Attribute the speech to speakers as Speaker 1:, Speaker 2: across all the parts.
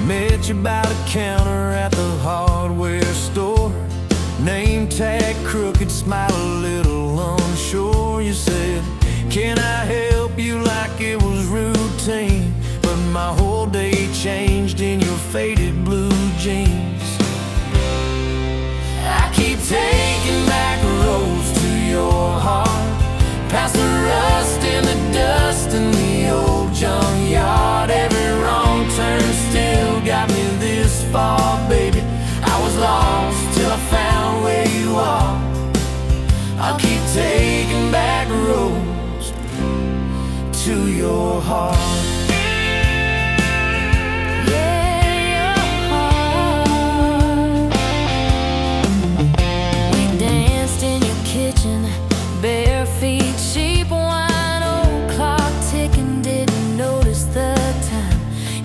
Speaker 1: Met you by the counter at the hardware store. Name tag crooked, smile a little unsure. You said, can I help you, like it was routine. But my whole day changed in your faded blue jeans. I keep taking back roads to your heart, past the rust and the dust in the old junkyard. Every wrong turn still got me this far, baby. I was lost till I found where you are. I'll keep taking back roads to your heart.
Speaker 2: Bare feet, cheap wine, old clock ticking, didn't notice the time.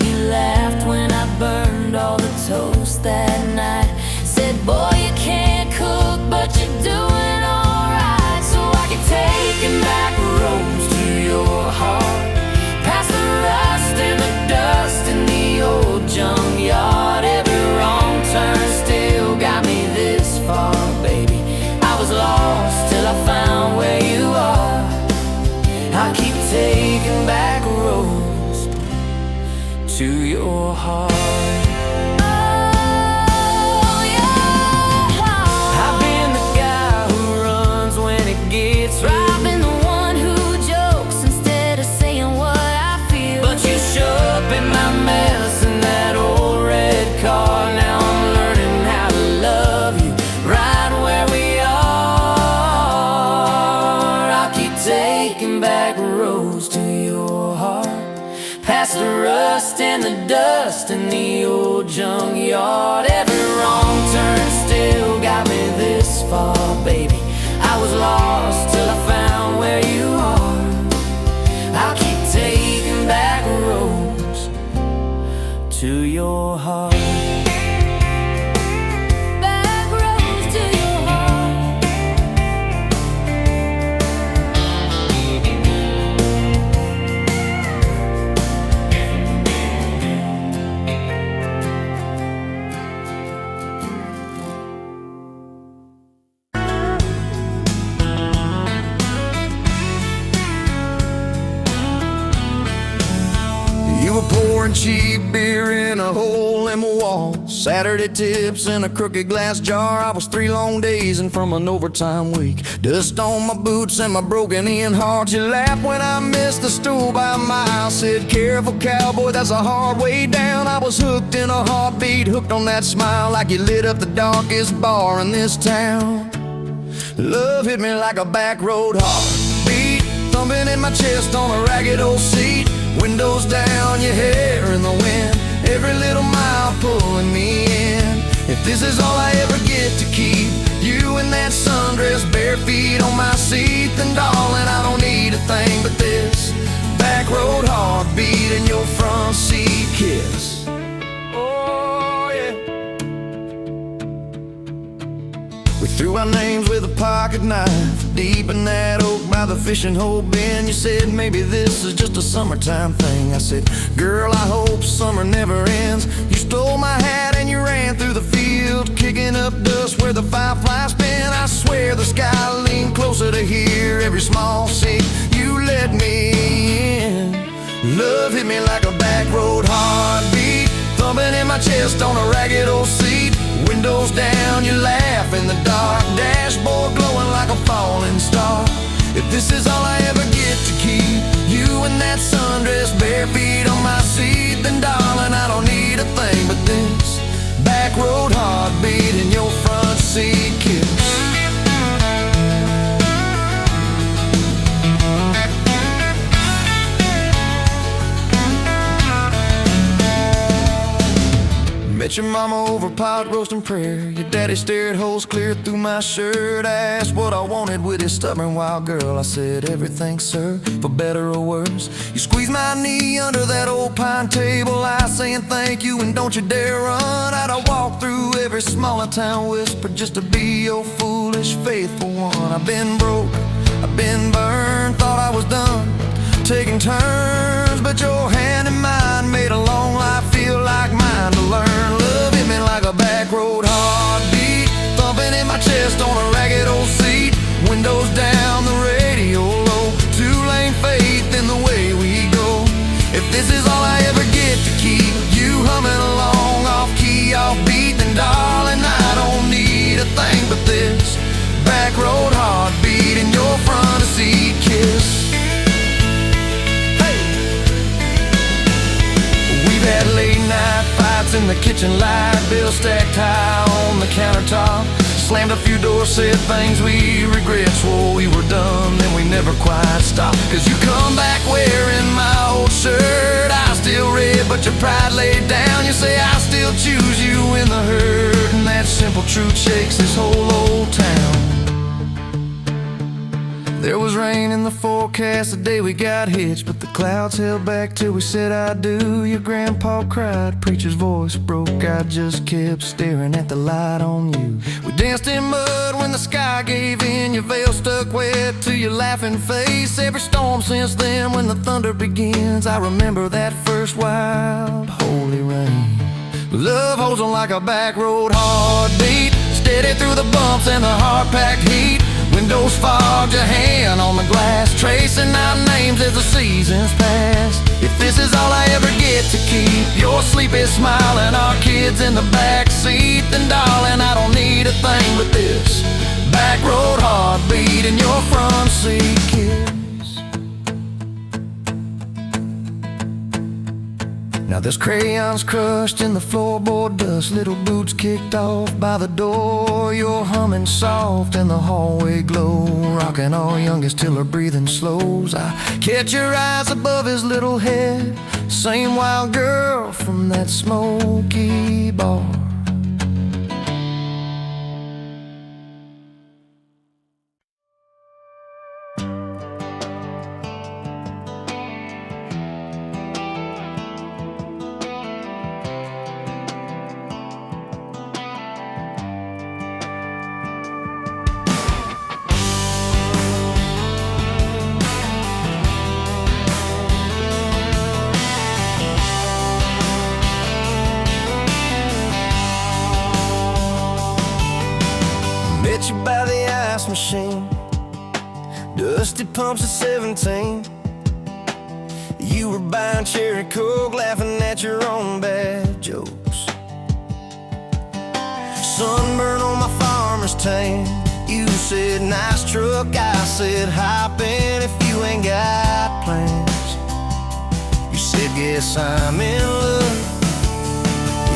Speaker 2: You laughed when I burned all the toast that night. Said, boy, you can't cook, but you're doing alright. So I keep taking back roads to your heart, past the rust and the dust in the old junkyard. Every wrong turn still got me this far, baby. I was lost till I found where you are. I keep taking back roads to your heart. Oh, your heart. I've been the guy who runs when it gets real. I've been the one who jokes instead of saying what I feel. But you show up in my mess in that old red car. Now I'm learning how to love you right where we are. Taking back roads to your heart, past the rust and the dust in the old junkyard. Every wrong turn still got me this far, baby. I was lost till I found where you are. I'll keep taking back roads to your heart.
Speaker 1: Pouring cheap beer in a hole in my wall, Saturday tips in a crooked glass jar. I was 3 long days and from an overtime week, dust on my boots and my broken in heart. You laughed when I missed the stool by a mile, said, careful cowboy, that's a hard way down. I was hooked in a heartbeat, hooked on that smile, like you lit up the darkest bar in this town. Love hit me like a back road heartbeat, thumping in my chest on a ragged old seat. Windows down, your hair in the wind, every little mile pulling me in. If this is all I ever get to keep, you in that sundress, bare feet on my seat, then darling, I don't need a thing but this back road heartbeat and your front seat kiss. Oh yeah. We threw our names with a pocket knife deep in that oak by the fishing hole bin. You said, maybe this is just a summertime thing. I said, girl, I hope summer never ends. You stole my hat and you ran through the field, kicking up dust where the fireflies spin. I swear the sky leaned closer to hear every small sea you let me in. Love hit me like a back road heartbeat, thumping in my chest on a ragged old seat. Windows down, you laugh in the dark, dashboard glowing like a falling star. If this is all I ever get to keep, you in that sundress, bare feet on my seat, then darling, I don't need a thing but this back road heartbeat and your front seat kiss. Met your mama over pot roast and prayer. Your daddy stared holes clear through my shirt. I asked what I wanted with his stubborn wild girl. I said everything, sir, for better or worse. You squeezed my knee under that old pine table, I saying thank you and don't you dare run. I'd walk through every smaller town whisper just to be your foolish faithful one. I've been broke, I've been burned, thought I was done taking turns, but your hand in mine made a long life feel like mine. lights in the kitchen, light bill stacked high on the countertop. Slammed a few doors, said things we regret, swore we were done, then we never quite stopped. Cause you come back wearing my old shirt, I still red but your pride laid down. You say I still choose you in the hurt, and that simple truth shakes this whole old town. There was rain in the forecast the day we got hitched, but the clouds held back till we said I do. Your grandpa cried, preacher's voice broke, I just kept staring at the light on you. We danced in mud when the sky gave in, your veil stuck wet to your laughing face. Every storm since then when the thunder begins, I remember that first wild holy rain. Love holds on like a back road heartbeat, steady through the bumps and the hard-packed heat. Windows fogged, your hand on the glass, tracing out names as the seasons pass. If this is all I ever get to keep, your sleepy smile and our kids in the back seat, then darling, I don't need a thing but this back road heartbeat and your front seat kiss. Now there's crayons crushed in the floorboard dust, little boots kicked off by the door. You're humming soft in the hallway glow, rocking our youngest till her breathing slows. I catch your eyes above his little head, same wild girl from that smoky bar. Met you by the ice machine, dusty pumps at 17. You were buying cherry coke, laughing at your own bad jokes. Sunburn on my farmer's tan, you said nice truck, I said hop in if you ain't got plans. You said guess I'm in love.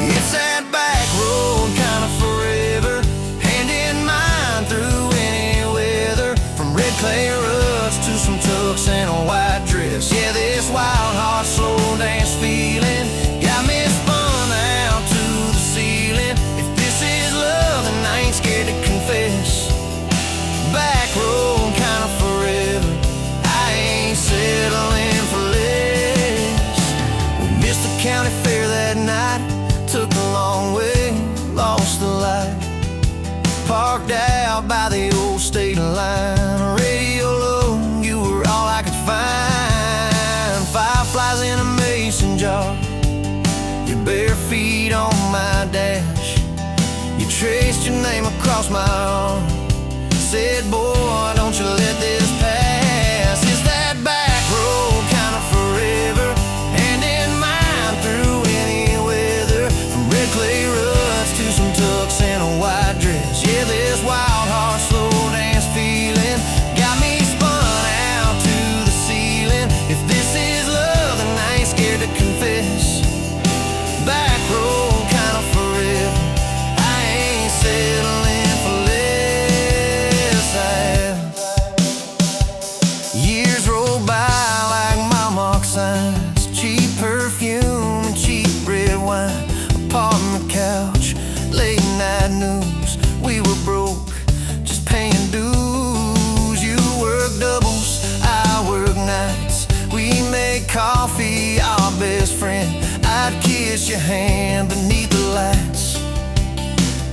Speaker 1: It's that back road kind of forever, hand in mind through any weather, from red clay ruts to some tucks and a white dress. Yeah, this wild heart slow dance feeling got me spun out to the ceiling. If this is love, then I ain't scared to confess. Back road kind of forever, I ain't settling for less. We missed the county fair that night, took the long way, lost the light. Parked out by the old state line, radio low, you were all I could find. Fireflies in a mason jar, your bare feet on my dash. You traced your name across my arm, said boy, don't you let this pass. It's that back road kind of forever, hand in mind through any weather, from red clay ruts to some tucks and a white dress. Yeah, this wild heart slow dance feeling got me spun out to the ceiling. If this is love, then I ain't scared to confess. Back road kind of forever, I ain't settling for less. Years roll by like mile mark signs, cheap perfume and cheap red wine, apartment couch, late night news. We were broke, just paying dues. You work doubles, I work nights. We make coffee, our best friend. I'd kiss your hand beneath the lights,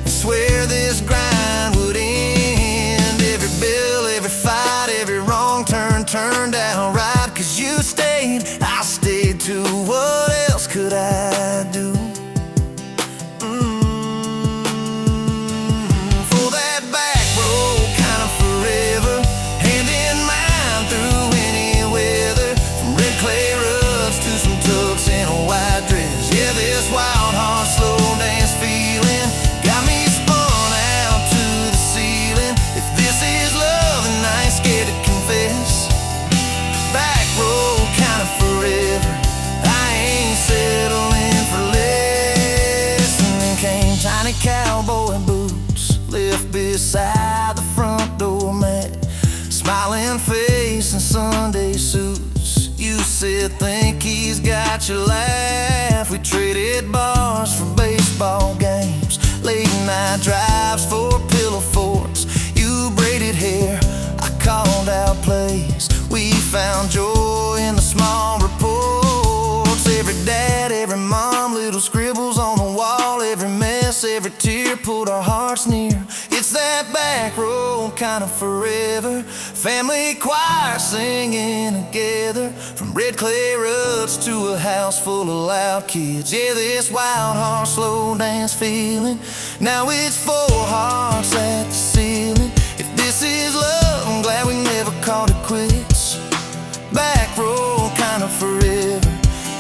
Speaker 1: swear this grind would end. Every bill, every fight, every wrong turn turned out right. Cause you stayed, I stayed too. What else could I do? For that back road kind of forever, hand in mind through any weather, from red clay ruts to some tucks and a white dress. Yeah, this wild heart slow shiny cowboy boots left beside the front door mat. Smiling face and Sunday suits. You said, think he's got your laugh. We traded bars for baseball games, late night drives for pillow forts. You braided hair, I called out plays. We found joy in the small reports. Every dad, every mom, little scribbles on the wall. Every mess, every tear pulled our hearts near. It's that back road kind of forever. Family choir singing together, from red clay ruts to a house full of loud kids. Yeah, this wild heart slow dance feeling. Now it's 4 hearts at the ceiling. If this is love, I'm glad we never called it quits. Back road kind of forever.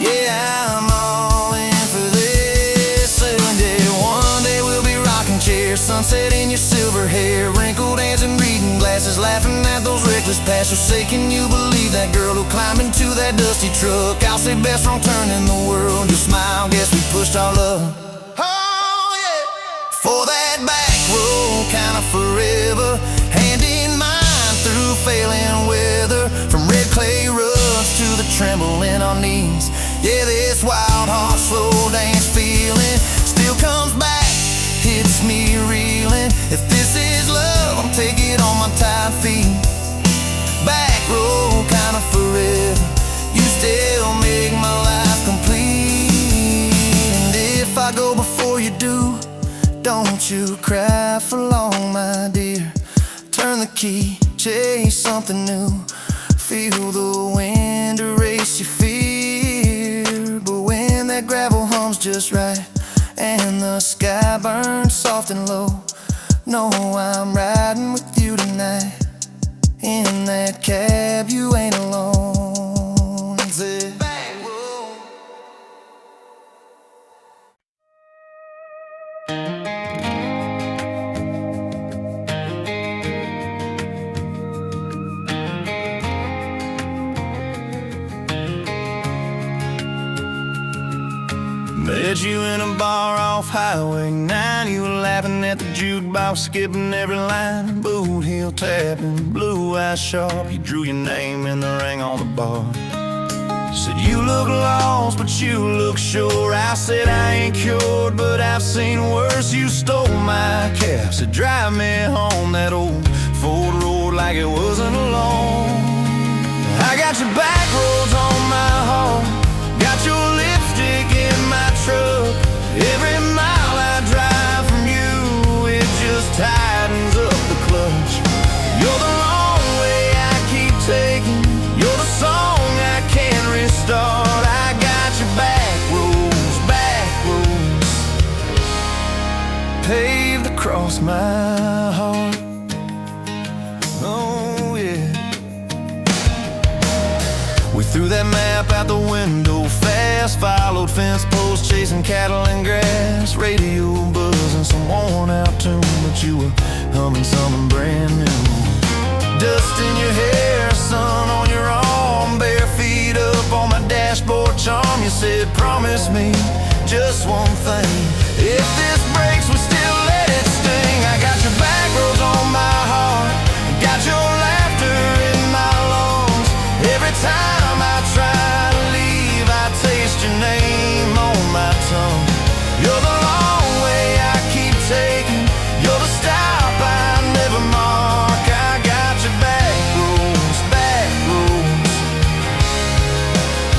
Speaker 1: Yeah, I'm all in for this. And yeah, one day we'll be rocking chairs, sunset in your silver hair, wrinkled hands and reading glasses, laughing at those reckless pastors. Say, can you believe that girl who climbed into that dusty truck? I'll say best wrong turn in the world. You smile, guess we pushed our love. Oh yeah, for that back road kind of forever. Hand in mind through failing weather, from red clay ruts to the tremble in our knees. Yeah, this wild heart slow dance feeling still comes back, hits me reeling. If this is love, I'll take it on my tired feet. Back road kind of forever. You still make my life complete. And if I go before you do, don't you cry for long, my dear. Turn the key, chase something new. Feel the wind erase your fear. But when that gravel hums just right and the sky burns soft and low, know I'm riding with you tonight. In that cab, you ain't alone. It's it. Met you in a bar off Highway 9. You were laughing at the jukebox, skipping every line. Boot heel tapping, blue eyes sharp. You drew your name in the ring on the bar. Said you look lost, but you look sure. I said I ain't cured, but I've seen worse. You stole my cab, said drive me home. That old Ford road like it wasn't alone. I got your back roads on my heart, got your lipstick in my truck. Every mile I drive from you, it just tightens up the clutch. You're the long way I keep taking, you're the song I can't restart. I got your back roads paved across my heart. Oh yeah. We threw that map out the window fast, followed fence posts, chasing cattle and grass. Radio buzzing some worn out tune, but you were humming something brand new. Dust in your hair, sun on your arm, bare feet up on my dashboard charm. You said, promise me just one thing, if this breaks, we still let it sting. I got your back roads on my heart, got your laughter in my lungs. Every time I try to leave, I taste your name on my tongue. You're the long way I keep taking, you're the stop I never mark. I got your back roads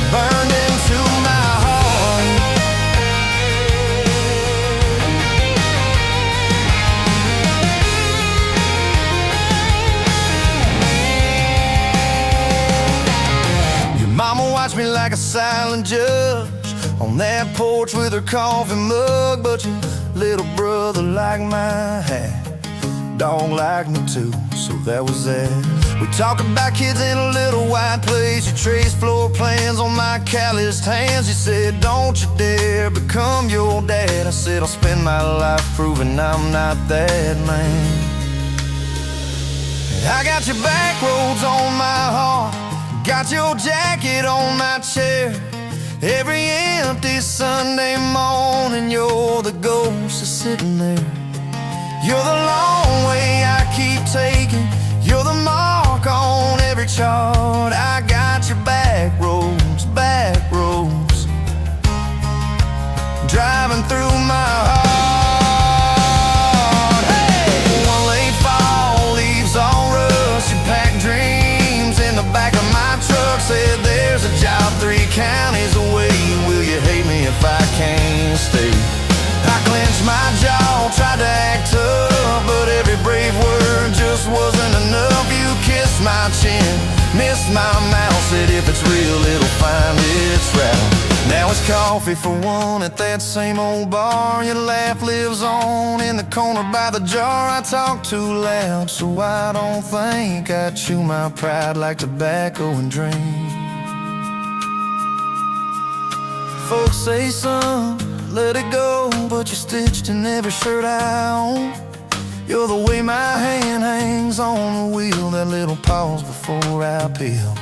Speaker 1: burned into my heart. Your mama watched me like a silent judge on that porch with her coffee mug. But your little brother liked my hat, dog liked me too, so that was that. We talk about kids in a little white place. You traced floor plans on my calloused hands. You said, don't you dare become your dad. I said, I'll spend my life proving I'm not that man. I got your back roads on my heart, got your jacket on my chair. Every empty Sunday morning, you're the ghost is sitting there. You're the long way I keep taking. You're the mark on every chart. I got your back roads, back roads, driving through my heart. Hey! One late fall, leaves all rust. You pack dreams in the back of my truck. Said there's a job 3 counties away. Will you hate me if I can't stay? I clenched my jaw, tried to act tough, but every brave word just wasn't enough. You kissed my chin, missed my mouth, said if it's real it'll find its route. Now it's coffee for one at that same old bar. Your laugh lives on in the corner by the jar. I talk too loud, so I don't think I chew my pride like tobacco and drink. Folks say, son, let it go, but you're stitched in every shirt I own. You're the way my hand hangs on the wheel, that little pause before I peel.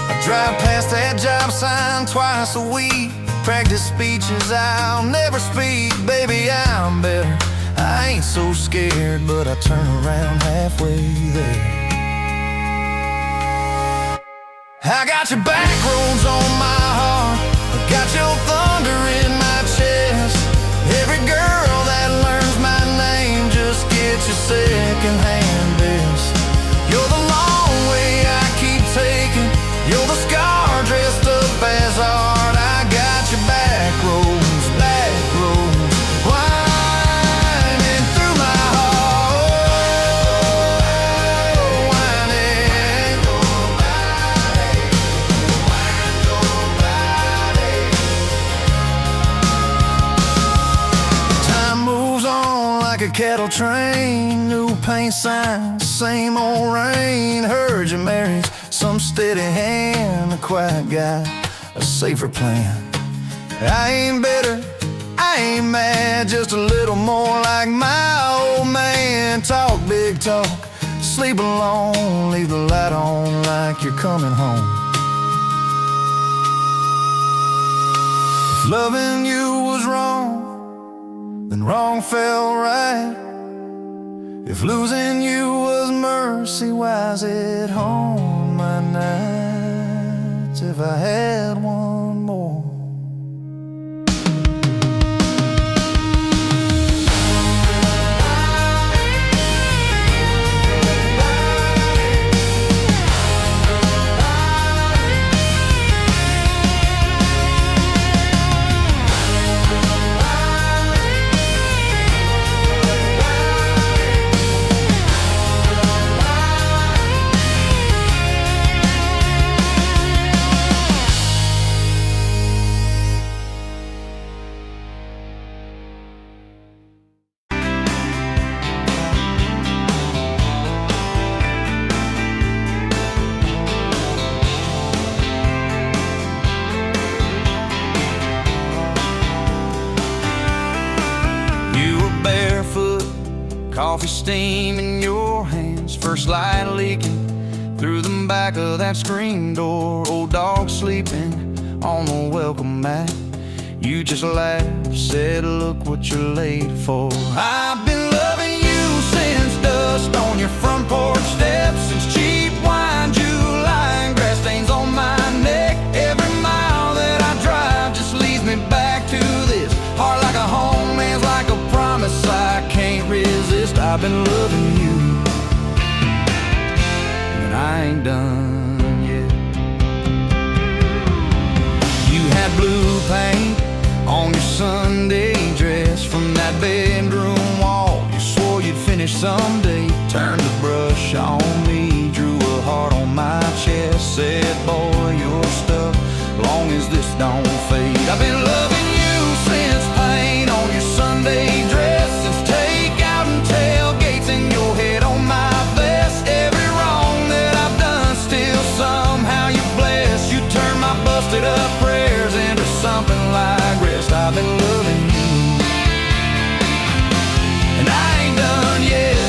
Speaker 1: I drive past that job sign twice a week, practice speeches I'll never speak. Baby, I'm better, I ain't so scared, but I turn around halfway there. I got your back roads on my heart, I got your thunder in my chest. Every girl that learns my name just gets your second-hand best. You're the long way I keep taking. You're the scar dressed up as art. I got your back roads, winding through my heart, winding. Time moves on like a cattle train, new paint signs, same old rain. Heard you married some steady hand, a quiet guy, a safer plan. I ain't bitter, I ain't mad, just a little more like my old man. Talk big talk, sleep alone, leave the light on like you're coming home. If loving you was wrong, then wrong felt right. If losing you was mercy, why's it home my nights? If I had one more. Coffee steam in your hands, first light leaking through the back of that screen door. Old dog sleeping on the welcome mat. You just laughed, said look what you're late for. I've been loving you since dust on your front porch steps, since cheap wine, July, and grass stains on my neck. Every mile that I drive just leads me back to this heart like a home, hands like a promise I can't resist. I've been loving you, and I ain't done yet. You had blue paint on your Sunday dress from that bedroom wall. You swore you'd finish someday. Turned the brush on me, drew a heart on my chest. Said, boy, you're stuck long as this don't fade. I've been loving you since paint on your Sunday dress, since takeout and tailgates in your head on my vest. Every wrong that I've done, still somehow you bless. You turn my busted up prayers into something like rest. I've been loving you, and I ain't done yet.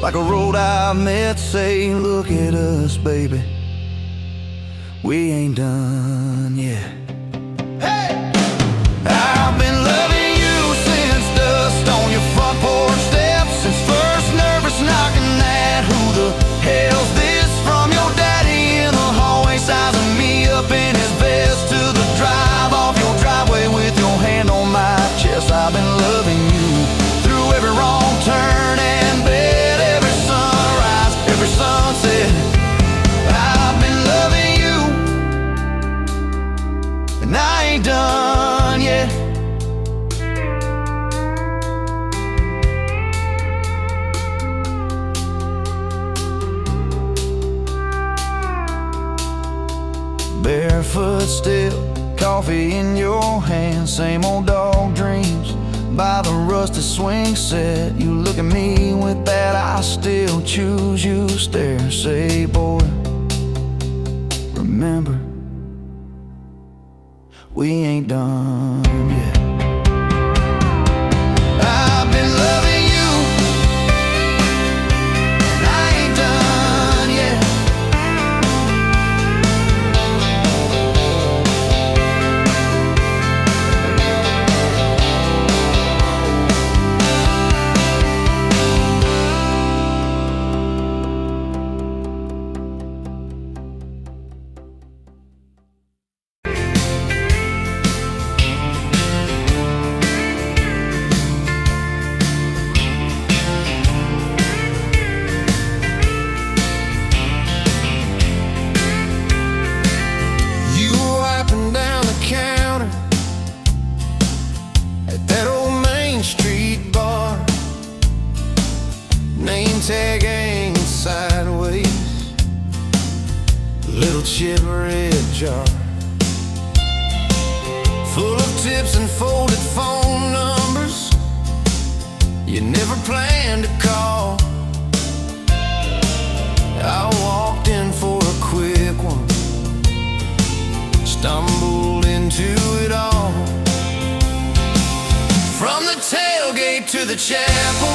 Speaker 1: like a road I met, say, look at us, baby, we ain't done yet. Hey! I've been loving you since dust on your front porch steps, since first nervous knocking at who the hell's this, from your daddy in the hallway sizing me up in his vest, to the drive off your driveway with your hand on my chest. I've been loving you through every wrong turn and bed, every sunrise, every sunset. I've been loving you, and I ain't done yet. Barefoot still, coffee in your hand, same old dog dreams by the rusty swing set. You look at me with that I still choose you stare, say, boy, remember, we ain't done yet. I've been loving you, and I ain't done yet. Tag hanging sideways, little chip red jar full of tips and folded phone numbers you never planned to call. I walked in for a quick one, stumbled into it all. From the tailgate to the chapel,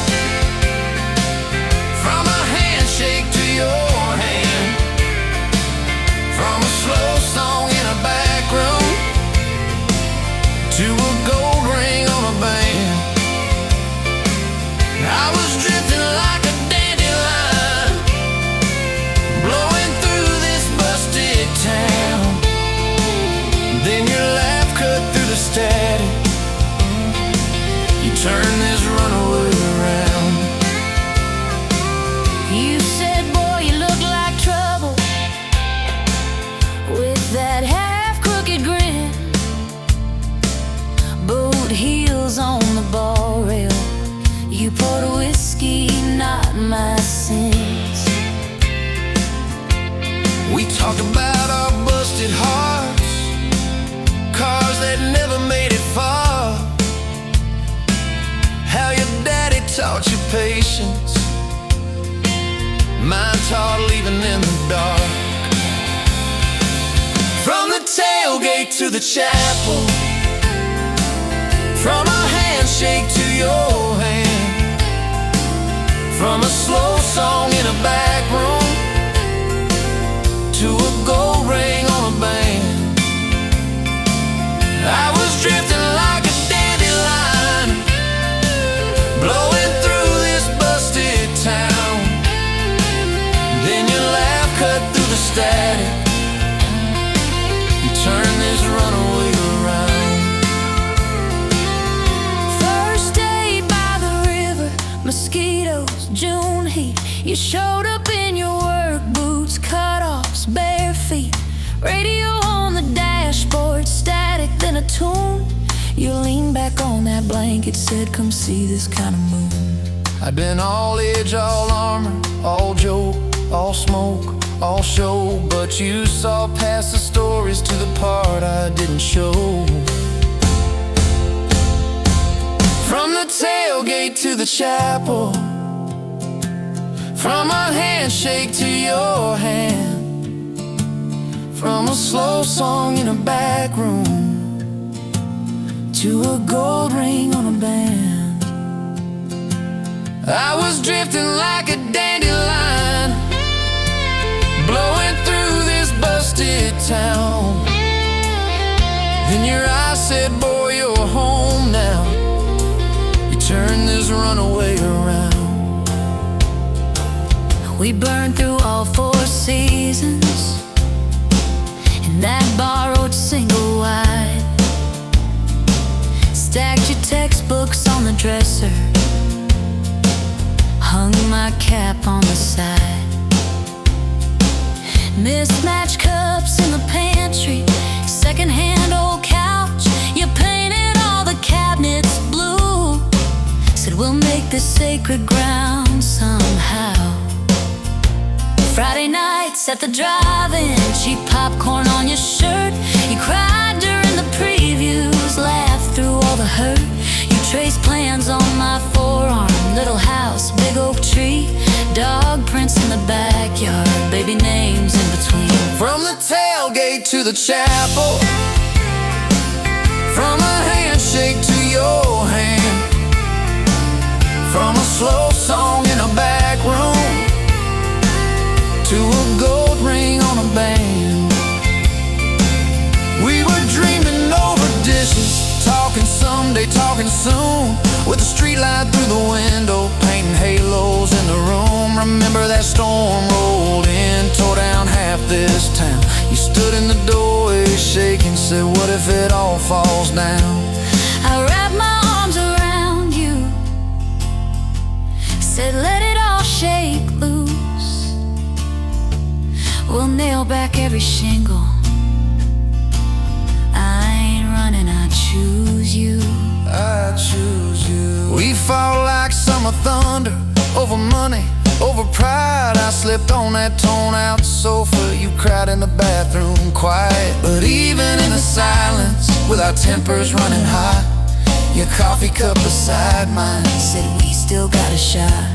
Speaker 1: from a handshake to your hand, from a slow song in a back room to a gold ring on a band. I was drifting like a dandelion, blowing through this busted town. Then your laugh cut through the static, you turned this runaway around.
Speaker 2: You said, boy, you look like trouble, with that half-crooked grin, boot heels on the bar rail. You poured whiskey, not my sins.
Speaker 1: We talked about our busted hearts, cars that never made it far, how your daddy taught you patience, mine taught leaving in the dark. From the tailgate to the chapel, from a handshake to your hand, from a slow song in a back room to a gold ring on a band. I was drifting like a dandelion, blowing through this busted town. Then your laugh cut through the static, you turned this runaway around.
Speaker 2: First day by the river, mosquitoes, June heat. You showed up in your work boots, cut-offs, bare feet, radio on the dashboard, static, then a tune. You leaned back on that blanket, said, come see this kind of moon.
Speaker 1: I'd been all edge, all armor, all joke, all smoke, all show, but you saw past the stories to the part I didn't show. From the tailgate to the chapel, from a handshake to your hand, from a slow song in a back room to a gold ring on a band. I was drifting like a dandelion, blowing through this busted town. Then your eyes said, boy, you're home now. You turned this runaway around.
Speaker 2: We burned through all 4 seasons in that borrowed single wide. Stacked your textbooks on the dresser, hung my cap on the side. Mismatched cups in the pantry, secondhand old couch. You painted all the cabinets blue, said we'll make this sacred ground somehow. Friday nights at the drive-in, cheap popcorn on your shirt. You cried during the previews, laughed through all the hurt. You traced plans on my forearm, little house, big oak tree, dog prints in the backyard, baby names in between.
Speaker 1: From the tailgate to the chapel, from a handshake to your hand, from a slow song in a back room to a gold ring on a band. We were dreaming over dishes, talking someday, talking soon, with a street light through the window, painting halos in the room. Remember that storm rolled in, tore down half this town. You stood in the doorway shaking, said, what if it all falls down?
Speaker 2: I wrapped my arms around you, said let it all shake loose. We'll nail back every shingle. I ain't running, I choose you.
Speaker 1: I choose you. We fought like summer thunder, over money, over pride. I slipped on that torn-out sofa, you cried in the bathroom quiet. But even in the silence, with our tempers running hot, your coffee cup beside mine
Speaker 2: said we still got a shot.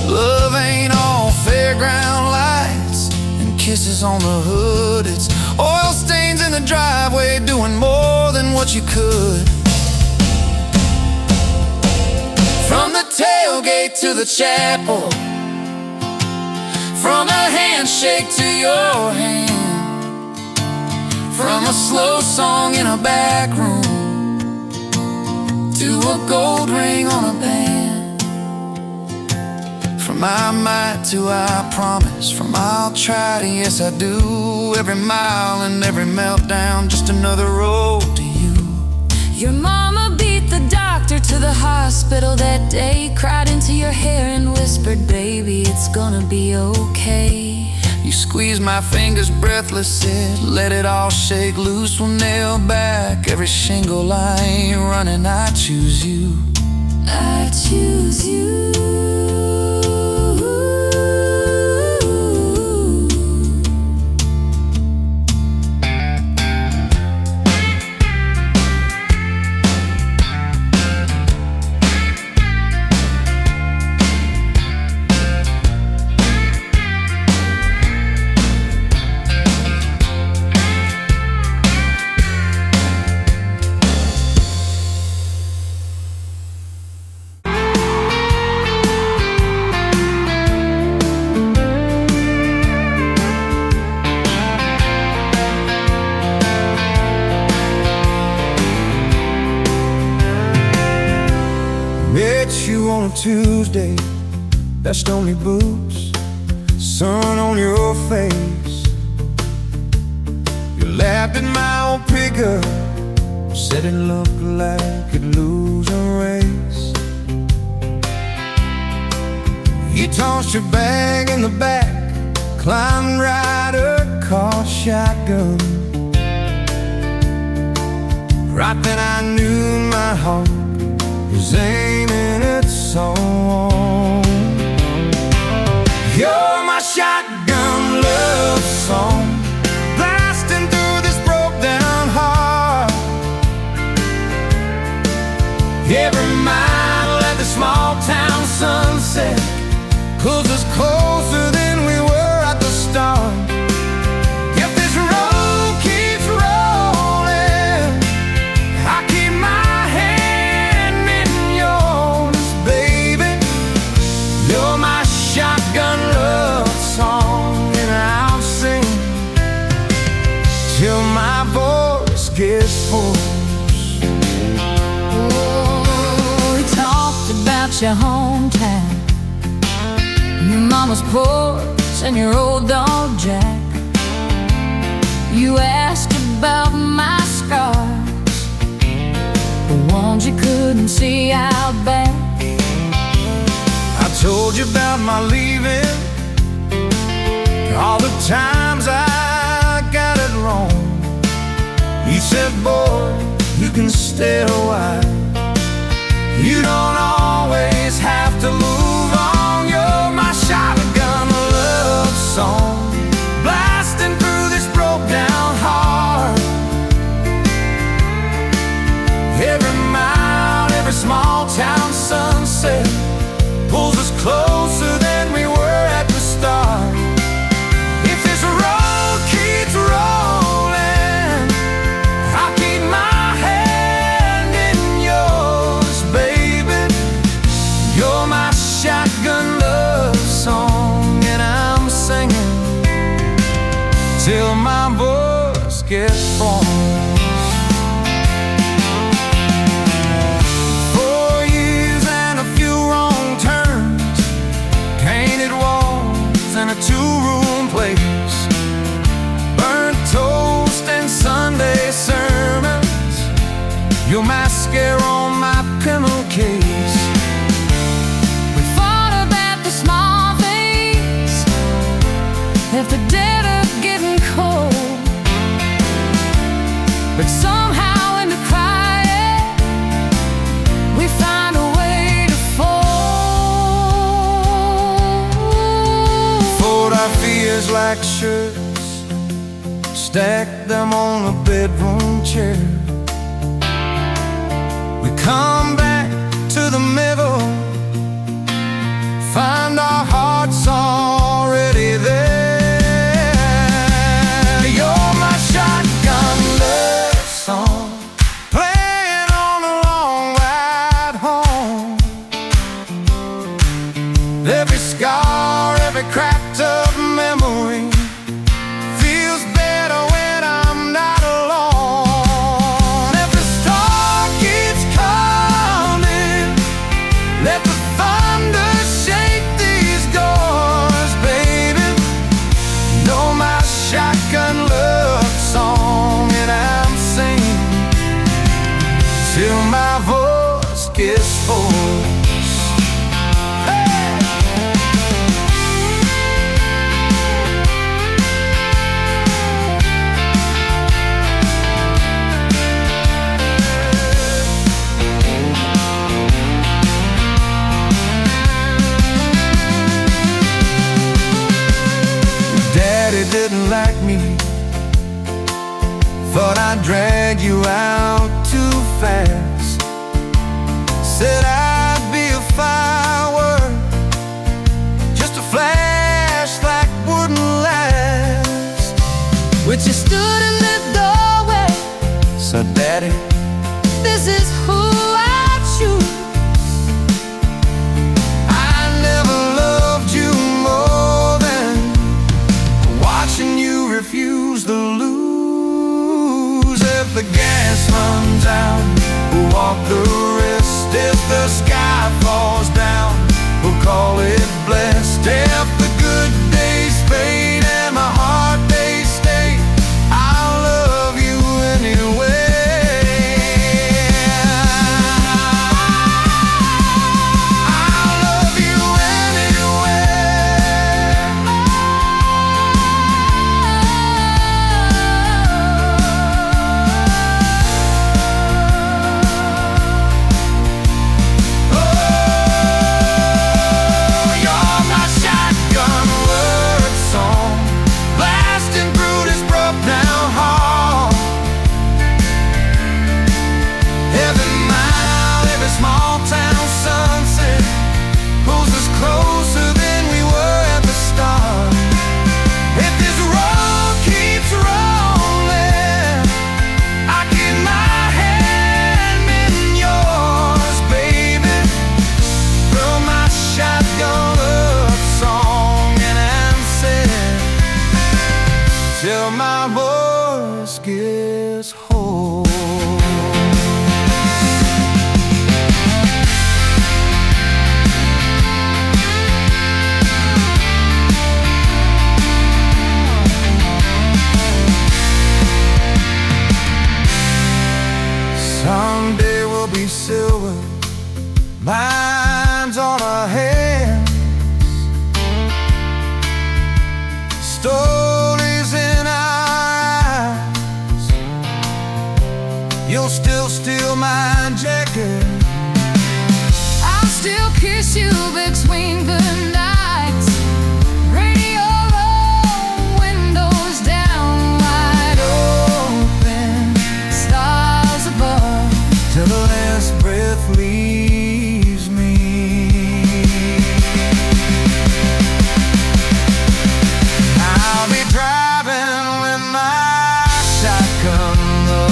Speaker 1: Love ain't all fairground lights and kisses on the hood. It's oil stains in the driveway, doing more than what you could. From the tailgate to the chapel, from a handshake to your hand, from a slow song in a back room to a gold ring on a band. From I might to I promise, from I'll try to yes I do, every mile and every meltdown, just another road to you.
Speaker 2: Your mama beat the doctor to the hospital that day, cried into your hair and whispered, baby, it's gonna be okay.
Speaker 1: You squeezed my fingers breathless, said, let it all shake loose. We'll nail back every shingle. I ain't running, I choose you.
Speaker 2: I choose you.
Speaker 1: Met you on a Tuesday, best only boots, sun on your face. You laughed at my old pickup, said it looked like it'd lose a race. You tossed your bag in the back, climbed right a car shotgun. Right then I knew my heart was aiming at song. You're my shotgun love song, blasting through this broke down heart. Every mile at the small town sunset pulls us closer than we were at the start. If this road keeps rolling, I keep my hand in yours, baby.
Speaker 2: miss your hometown, your mama's porch and your old dog Jack. You asked about my scars, the ones you couldn't see out back.
Speaker 1: I told you about my leaving, all the times I got it wrong. You said, boy, you can stay a while, you don't always have to move on. You're my shotgun love song, blasting through this broke down heart. Every mile, every small town sunset pulls us closer than we were at the start. If this road keeps rolling, I'll keep my hand in yours, baby. You're my shotgun love song, and I'm singing till my voice gets hoarse. 4 years and a few wrong turns, painted walls and a two-room place, burnt toast and Sunday sermons, your mascara on my pillowcase.
Speaker 2: We fought about the small things, left the dead of getting cold, but somehow in the crying we find a way to fold.
Speaker 1: Fold our fears like shirts, stack them on a bedroom chair. We come back to the middle, find our hearts already there. You're my shotgun love song, playing on the long ride home. Every scar, every cracked up memory feels better when I'm not alone. If the star keeps coming, let the thunder shake these doors, baby. Know my shotgun love song, and I'm singing till my voice gets hoarse. Hey! Daddy didn't like me, thought I'd drag you out too fast. Said I'd be a firework, just a flash like wouldn't last.
Speaker 2: But you stood in the doorway,
Speaker 1: So Daddy,
Speaker 2: this is who I choose.
Speaker 1: I never loved you more than watching you refuse to lose. If the gas runs out, we'll walk the rest. If the sky falls down, we'll call it blessed. If the good days fade and my heart they stay,
Speaker 2: between the nights. Radio low, windows down, wide open, stars above,
Speaker 1: till the last breath leaves me. I'll be driving with my shotgun love.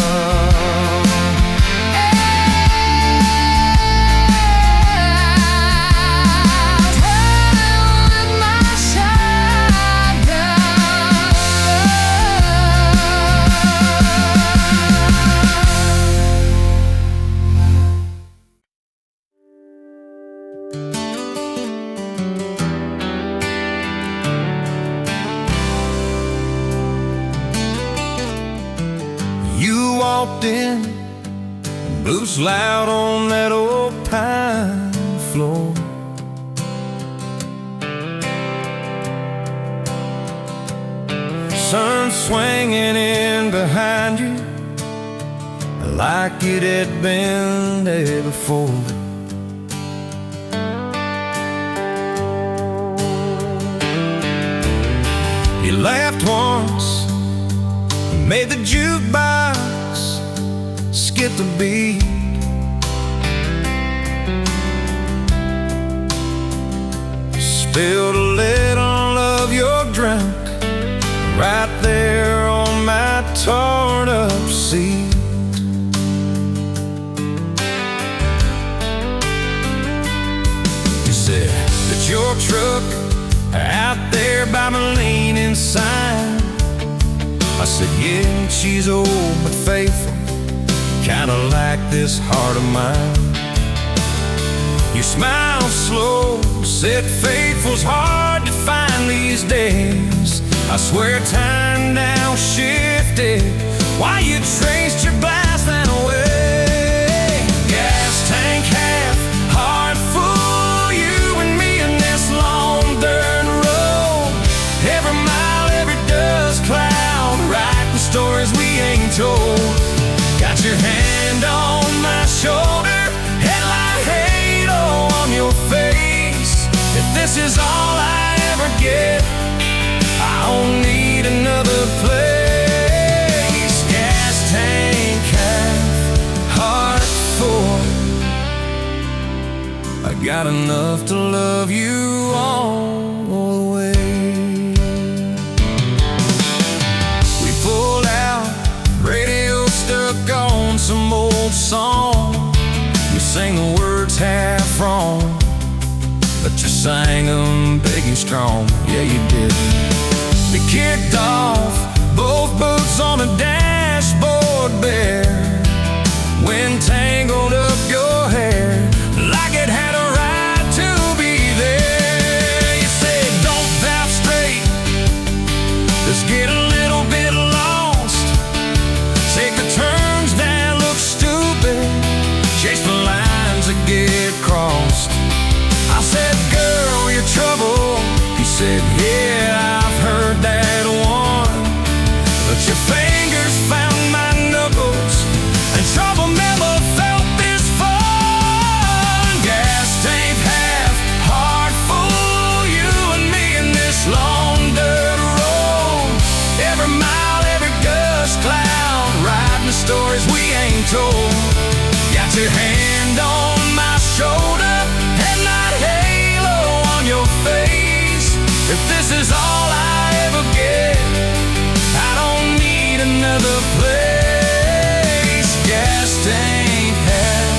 Speaker 1: You walked in, boots loud on that old pine floor. Sun swinging in behind you like it had been there before. You laughed once, made the jukebox skip the beat. Spilled a little of your drink right there on my torn up seat. You said that your truck out there by my leaning sign. I said, yeah, she's old but faithful, kinda like this heart of mine. You smiled slow, said faithful's hard to find these days. I swear time now shifted while you traced your glass that away. Gas tank half, heart full, you and me in this long dirt road. Every mile, every dust cloud, writing stories we ain't told. Got your hand on my shoulder, headlight halo on your face. If this is all I ever get, I don't need another place. Gas tank half, heart full. I got enough to love you all the way. We pulled out, radio stuck on some old song. You sang the words half wrong, but you sang them big and strong. Yeah, you did. We kicked off, both boots on the dashboard bare. Wind tangled up your hair like it had a right to be there. You said, don't valve straight, let's get a little bit lost. Take the turns that look stupid, chase the lines that get crossed. I said, girl, you're trouble. He said, yeah, I've heard that one. But your fingers found my knuckles, and trouble never felt this fun. Gas tank half, heart full, you and me in this long dirt road. Every mile, every gust cloud, writing stories we ain't told. Got your hand on my shoulder, headlight halo on your face. If this is all I ever get, I don't need another place. Gas tank half,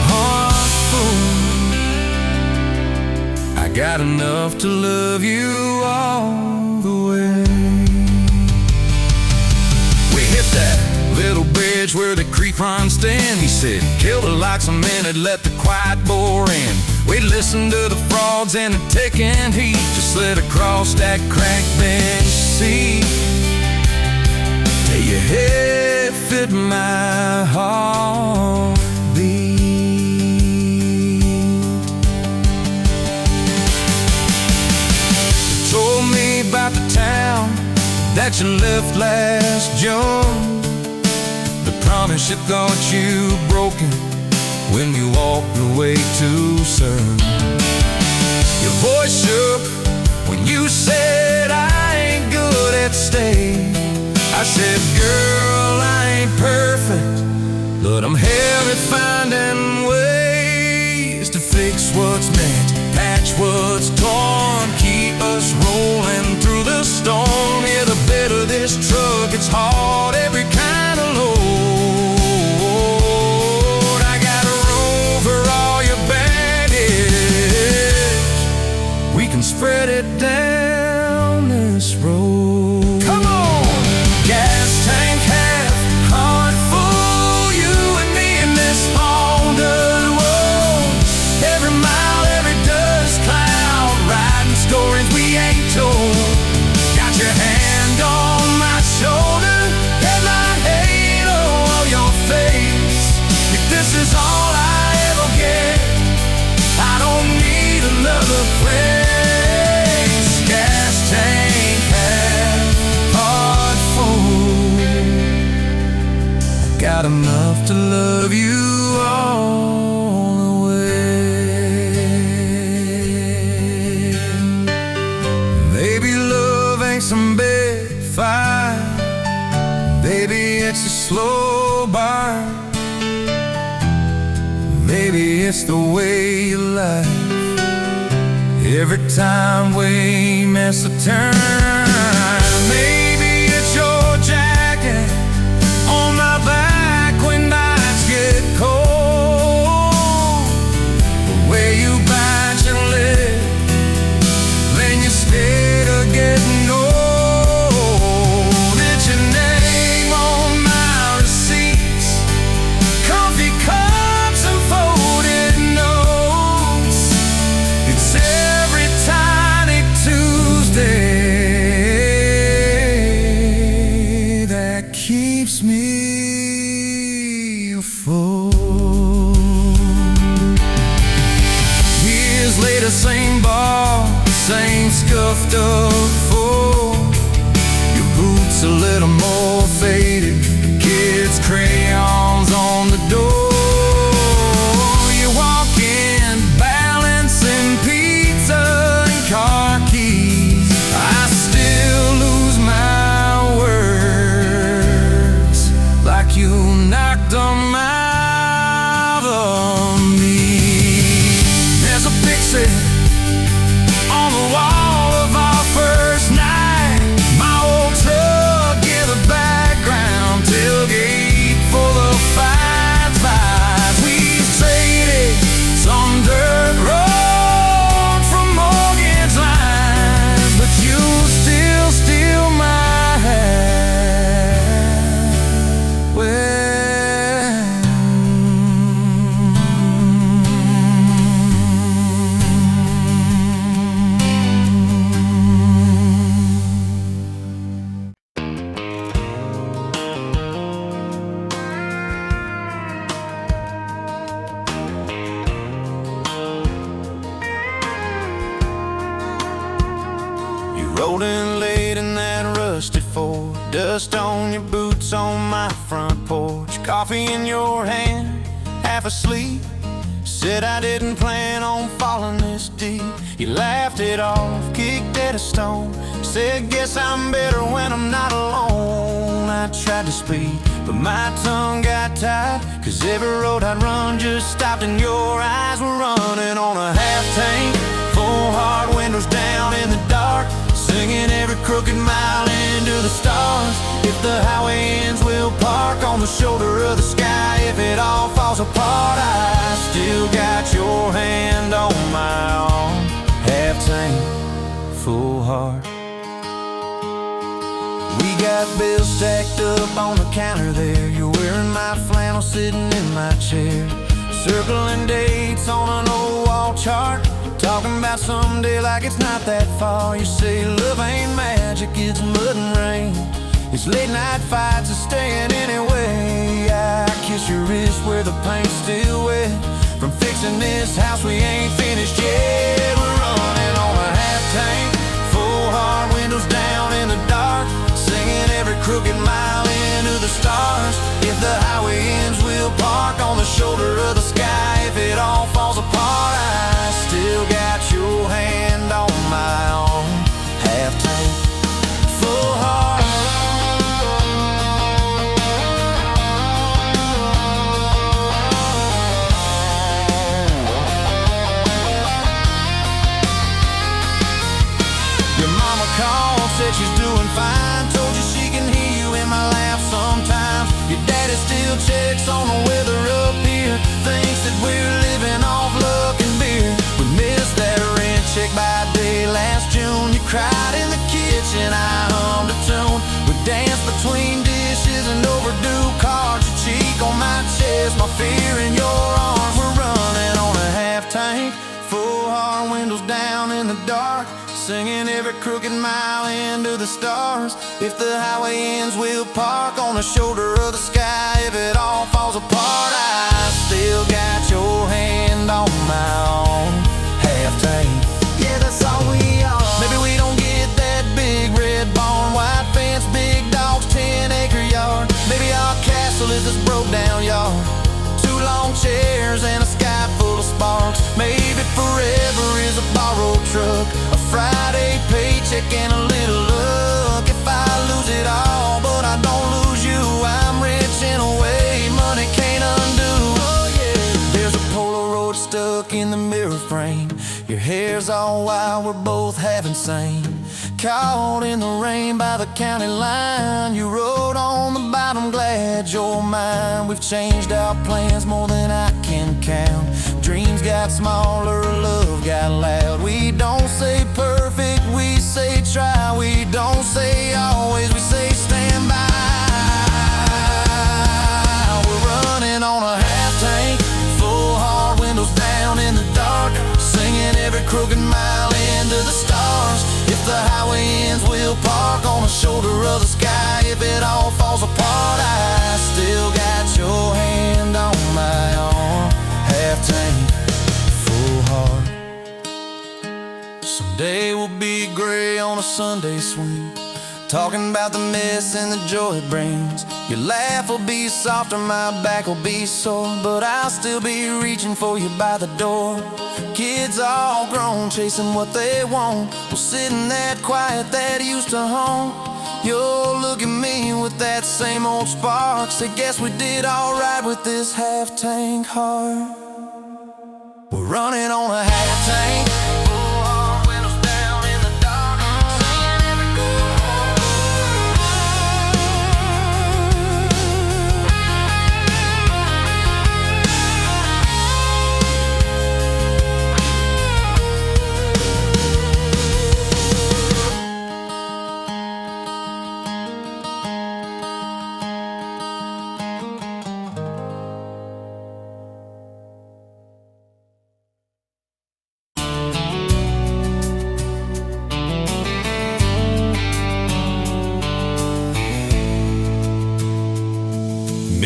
Speaker 1: heart full. I got enough to love you all the way. We hit that little bridge where the creek runs stand. He said, kill the lights a minute, let the quiet bore in. We listened to the frogs and the ticking heat, just slid across that cracked bench seat till your head fit my heartbeat. You told me about the town that you left last June, the promise you thought you broken when you walked away too soon. Your voice shook when you said I ain't good at staying. I said, girl, I ain't perfect, but I'm hell at finding ways to fix what's meant, patch what's torn, keep us rolling through the storm. Yeah, the bed of this truck, it's hard, every kind of load. I got room for all your baggage. We can spread it down this road. Come on! Gas tank half, heart full, you and me in this Honda road. Every mile, every dust cloud, riding stories we ain't told. Got your hand on my shoulder, headlight halo on your face. If this is all I ever get, I don't need another place. Gas tank half, heart full. Got enough to love you all the way. Maybe love ain't some big fight, baby, it's a slow burn. Maybe it's the way you life. Every time we miss a turn, maybe it's your jacket on my back when nights get cold. The way you bite your lip, then you stay to getting old. It's your name on my receipts, coffee cups and folded notes. It's every tiny Tuesday that keeps me afloat. Years later, same bar, same scuffed up Ford. Your boots a little more faded, kids' crayons on the door. You walk in, balancing pizza and car keys. I still lose my words, like you knocked them out of me. There's a picture on the wall of our first night. My old truck in the background, tailgate full of fights. We've traded some dirt road from mortgage lines, but you still steal my heart. Well, you rolled in late in that rusted Ford, dust on your boots on my front porch, coffee in your hand, half asleep. Said I didn't plan on falling this deep. You laughed it off, kicked at a stone, said guess I'm better when I'm not alone. I tried to speak, but my tongue got tied, 'cause every road I'd run just stopped and your eyes were running on a half tank, full hard windows down in the dark, singing every crooked mile into the stars. If the highway ends, we'll park on the shoulder of the sky. If it all falls apart, I still got your hand on my arm. Half tank, full heart. We got bills stacked up on the counter there. You're wearing my flannel, sitting in my chair, circling dates on an old wall chart, talking about someday like it's not that far. You say love ain't magic, it's mud and rain. It's late night fights are staying anyway. I kiss your wrist where the paint's still wet from fixing this house we ain't finished yet. We're running on a half tank, full hard windows down in the dark, singing every crooked mile into the stars. If the highway ends, we'll park on the shoulder of the sky. If it all falls apart, I still got your hand said she's doing fine. Told you she can hear you in my laugh sometimes. Your daddy still checks on the weather up here. Thinks that we're living off luck and beer. We missed that rent check by day last June. You cried in the kitchen, I hummed a tune. We danced between dishes and overdue cards. Your cheek on my chest, my fear in your arms. We're running on a half tank, full heart, windows down in the dark, singing every crooked mile into the stars. If the highway ends, we'll park on the shoulder of the sky. If it all falls apart, I still got your hand on my own half tank. Yeah, that's all we are. Maybe we don't get that big red barn, white fence, big dogs, 10-acre yard. Maybe our castle is this broke down yard, 2 long chairs and a sky full of sparks. Maybe forever is a borrowed truck, a Friday paycheck and a little luck. If I lose it all but I don't lose you, I'm rich in a way money can't undo. Oh yeah. There's a Polaroid stuck in the mirror frame. Your hair's all wild, we're both half insane. Caught in the rain by the county line. You wrote on the bottom, glad you're mine. We've changed our plans more than I can count. Dreams got smaller, love got loud. We don't say perfect, we say try. We don't say always, we say stand by. We're running on a half tank, full heart, windows down in the dark, singing every crooked mile into the stars. If the highway ends, we'll park on the shoulder of the sky. If it all falls apart, I still got your hand on my arm. Half tank, full heart. Someday we'll be gray on a Sunday swing, talking about the mess and the joy it brings. Your laugh will be softer, my back will be sore, but I'll still be reaching for you by the door. Kids all grown, chasing what they want. We'll sit in that quiet that used to haunt. You'll look at me with that same old spark. Say, guess we did alright with this half-tank heart. We're running on a half-tank, full heart, windows down in the dark, singing every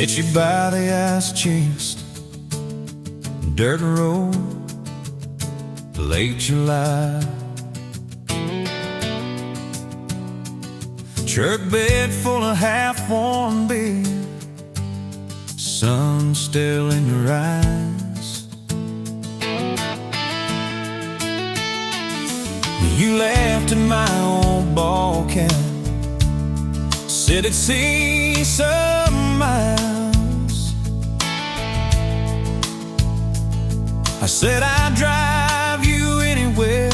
Speaker 1: met you by the ice chest, dirt road, late July. Truck bed full of half-warm beer, sun still in your eyes. You laughed at my old ball cap, said it'd see some miles. I said I'd drive you anywhere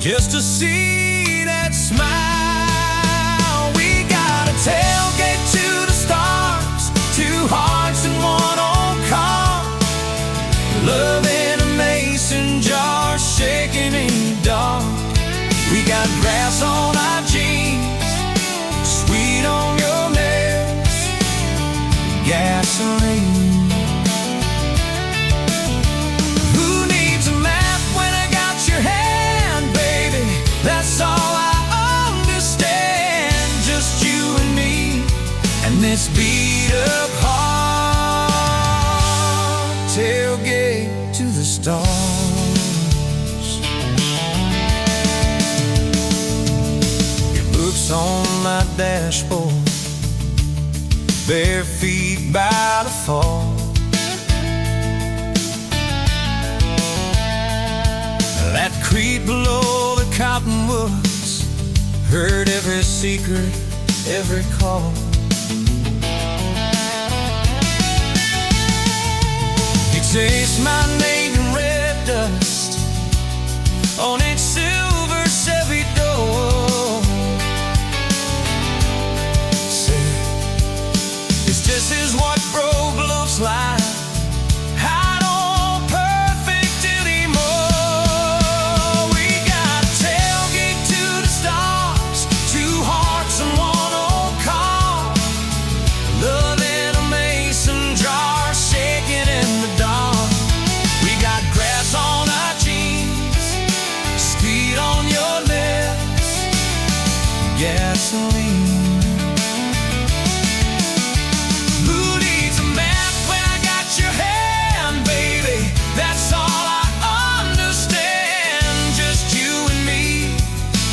Speaker 1: just to see that smile. We got a tailgate to the stars, 2 hearts in one old car, love in a mason jar, shaking in the dark. We got grass on our jeans, sweet on your lips, gasoline. Who needs a map when I got your hand, baby? That's all I understand. Just you and me, and this beat up heart. Tailgate to the stars. On my dashboard, bare feet by the fall. That creek below the cottonwoods, heard every secret, every call. It tastes my name in red dust on its silver Chevy door. gasoline. Who needs a map when I got your hand, baby? That's all I understand. Just you and me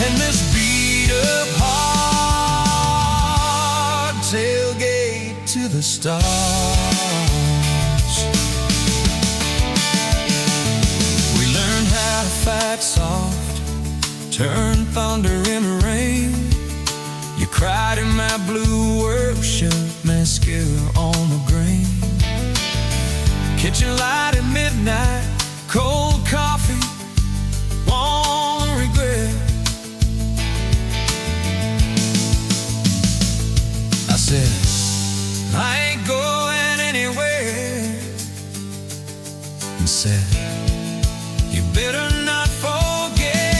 Speaker 1: and this beat up heart tailgate to the stars. We learned how to fight soft, turn thunder into rain. You cried in my blue worship, mascara on the grain. Kitchen light at midnight, cold coffee, won't regret. I said, I ain't going anywhere. And said, you better not forget.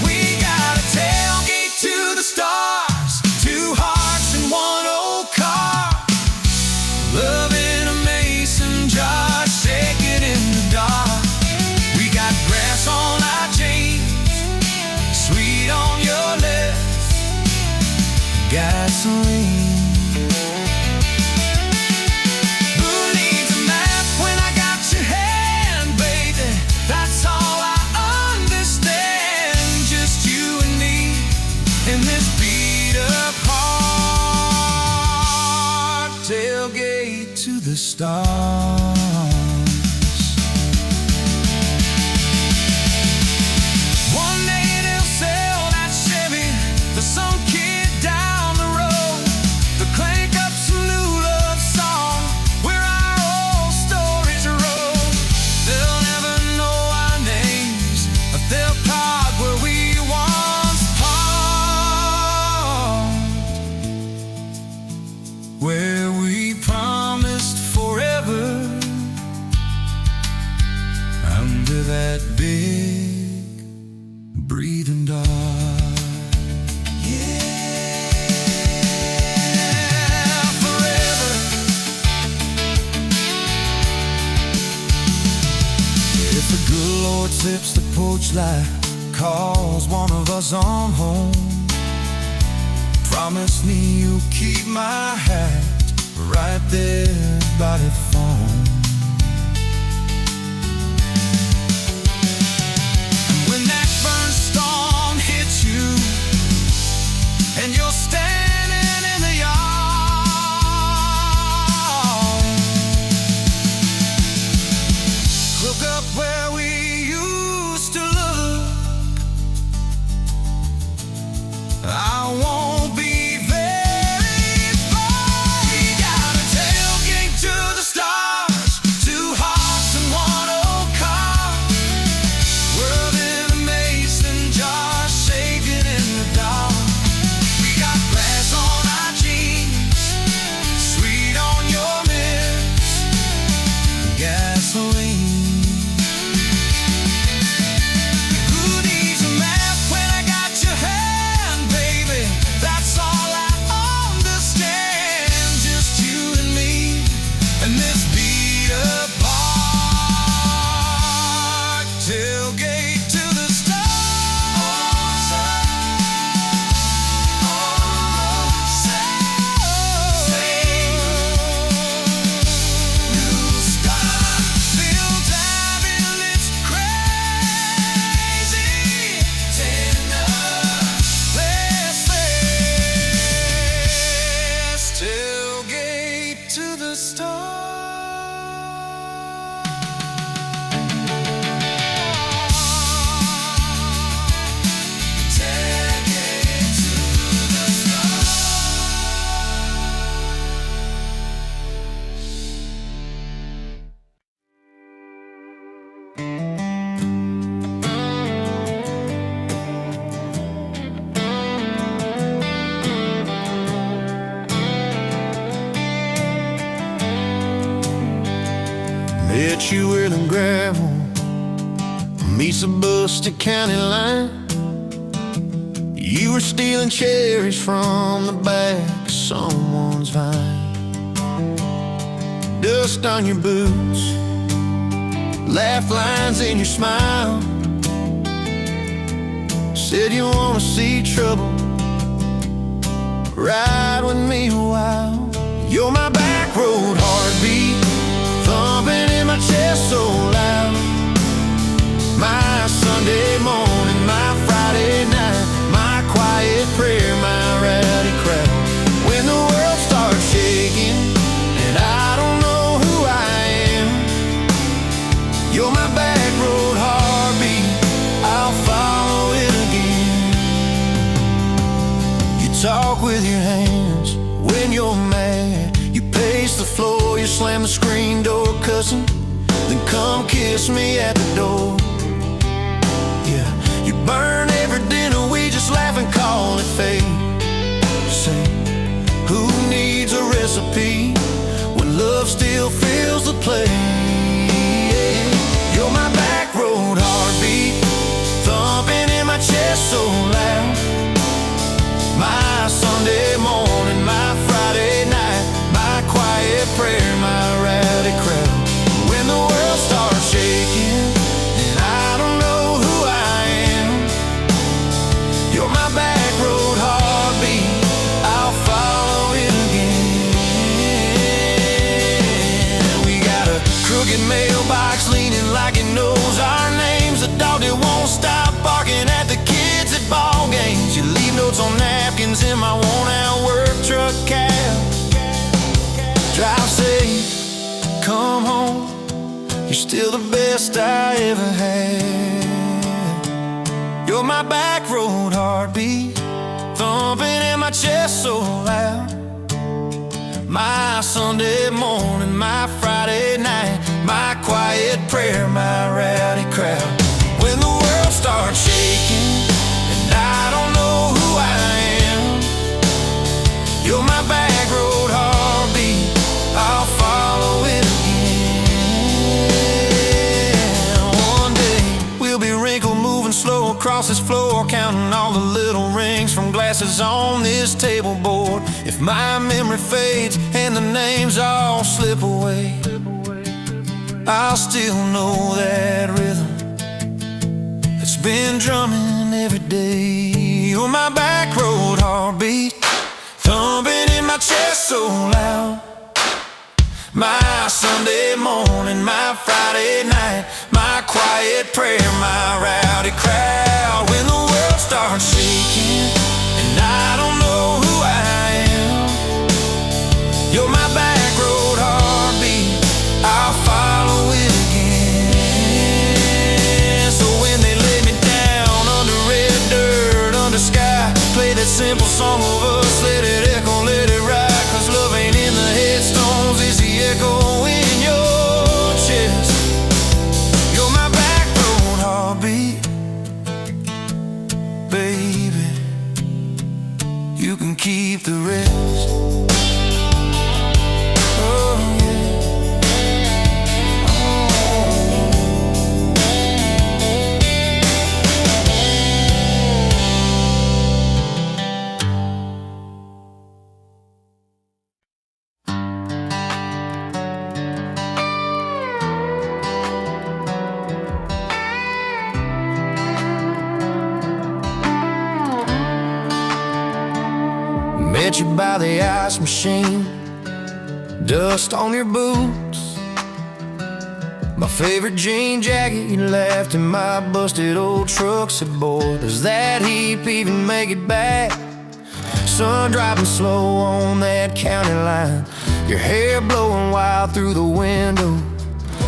Speaker 1: We got a tailgate to the stars, 2 hearts in 1 old car. Love in a mason jar, shaking in the dark. We got grass on our jeans, sweet on your lips, gasoline. Who needs a map when I got your hand, baby? That's all I understand. Just you and me in this beat up heart tailgate to the stars. One day they'll sell that Chevy to some kid down the road. They'll crank up some new love song where our old stories roll. They'll never know our names, but they'll park where we once parked, where we promised forever under that big breathing dog. Yeah, forever. If the good Lord sips the porch light, calls one of us on home, promise me you'll keep my hat right there by the phone. When that burn storm hits you and you're standing in the yard, look up where we used to look. I won't be very far. We got a tailgate to the stars, 2 hearts in 1 old car. World in a mason jar, shaking in the dark. We got glass on our jeans, sweet on your lips, gasoline. Who needs a map when I got your hand, baby? That's all I understand. Just you and me and this beat up heart tailgate to the stars. New start, feel diving, it's crazy. Tender, restless, tailgate to the stars. Tailgate to the stars. Met you wheeling gravel, meets a busted county line. You were stealing cherries from the back of someone's vine. Dust on your boots, laugh lines in your smile. Said you wanna see trouble, ride with me a while. You're my back road heartbeat, thumping in my chest so loud. My Sunday morning, my Friday night, my quiet prayer, my rowdy crowd. When the world starts shaking and I don't know who I am, you're my back road heartbeat, I'll follow it again. You talk with your hands when you're mad, you pace the floor, you slam the screen door cussing, then come kiss me at the door. Yeah, you burn every dinner, we just laugh and call it fate. Say, who needs a recipe when love still fills the plate? You're my back road heartbeat, thumping in my chest so loud. My Sunday morning, my Friday night, my quiet prayer, my rowdy crowd. When the world starts shaking and I don't know who I am, you're my back road heartbeat, I'll follow it again. We got a crooked mailbox leaning like it knows our names, a dog that won't stop barking at the kids at ball games. You leave notes on napkins in my worn-out work truck cab. Drive safe, come home, you're still the best I ever had. You're my back road heartbeat, thumping in my chest so loud. My Sunday morning, my Friday night, my quiet prayer, my rowdy crowd. When the world starts shaking and I don't know who I am, you're my back road heartbeat, I'll follow it again. One day we'll be wrinkled, moving slow across this floor, counting all the little rings from glasses on this table board. If my memory fades and the names all slip away, I'll still know that rhythm that's been drumming every day. You're my back road heartbeat, thumping in my chest so loud. My Sunday morning, my Friday night, my quiet prayer, my rowdy crowd. When the world starts shaking and I don't know who I am, you're my back road heartbeat, I'll follow it again. So when they lay me down under red dirt, under sky, play that simple song of us, let it echo, let it ride. Cause love ain't in the headstones, it's the echo in your chest. You're my back road heartbeat, baby, you can keep the rest. Oh yeah. Met you by the ice machine, dust on your boots, my favorite jean jacket you left in my busted old truck. Said, boy, does that heap even make it back? Sun driving slow on that county line, your hair blowing wild through the window,